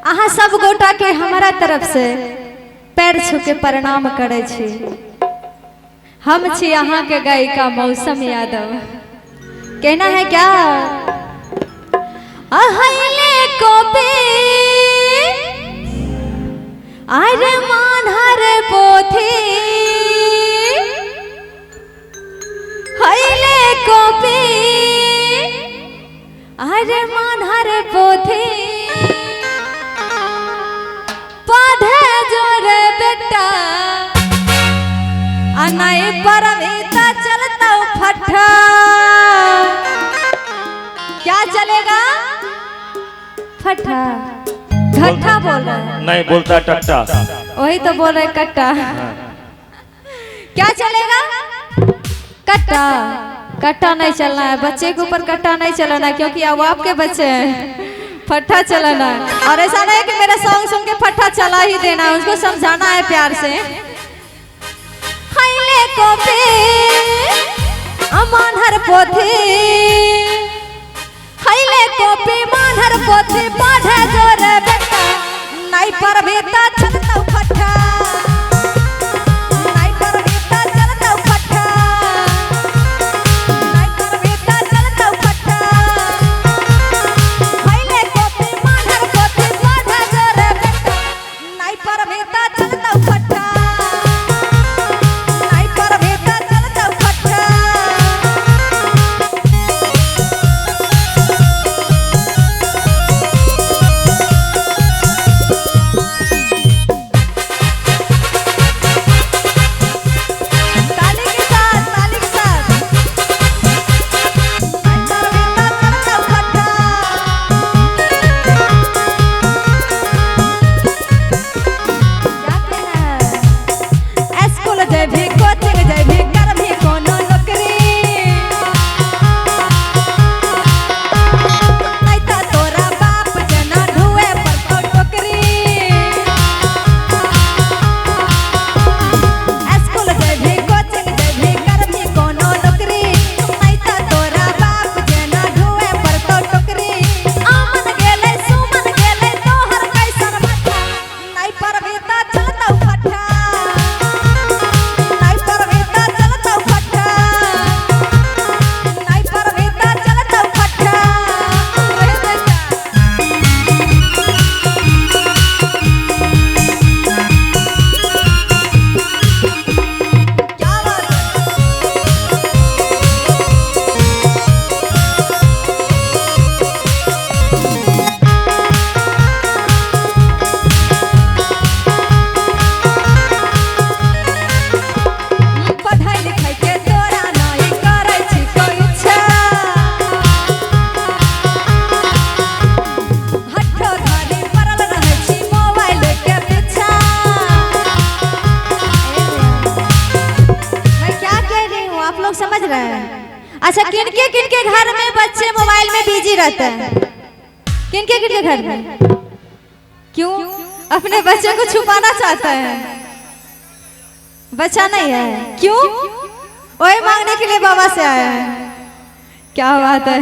अहाँ सब गोटा के हमारा तरफ से पैर छू के प्रणाम करे छी। हम छी अहाँ के गायिका मौसम यादव। कहना है क्या? अहले को पे आरे मानहर पोथी हईले को पे आरे मानहर पोथी पढ़े जोरे बेटा अनाई परवीता चलता फट्टा। क्या चलेगा? फट्टा घट्टा बोल रहा है। नहीं बोलता टट्टा। वही तो बोल रहे कट्टा। क्या चलेगा? कट्टा। कट्टा नहीं चलना है, बच्चे के ऊपर कट्टा नहीं चलाना है, क्योंकि अब आपके बच्चे हैं। फट्टा चलाना है। और ऐसा नहीं कि मेरा सॉन्ग सुन के फट्टा चला ही देना है, उसको समझाना है प्यार से। हाईले को पे अमानहर पोथी हाईले को पे मानहर पोथी पढ़े जोरे बेटा नहीं परवीता चलता फट्टा। नहीं परवीता चलता फट्टा। नहीं परवीता चलता फट्टा। हाईले को पे मानहर पोथी पढ़े जोरे बेटा नहीं परवीता चलता फट्टा। नहीं परवीता चलता फट्टा। समझ रहे हैं? अच्छा, किनके घर में बच्चे मोबाइल में बिजी रहते हैं? किनके घर में? क्यों? अपने बच्चे को छुपाना चाहते हैं? बच्चा नहीं है, क्यों? वही मांगने के लिए बाबा से आया है। क्या बात है।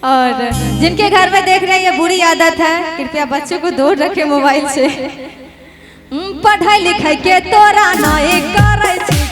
और जिनके घर में देख रहे हैं ये बुरी आदत है, कृपया बच्चों को दूर रखे मोबाइल से। पढ़ाई लिखाई के तोरा नहीं करे छी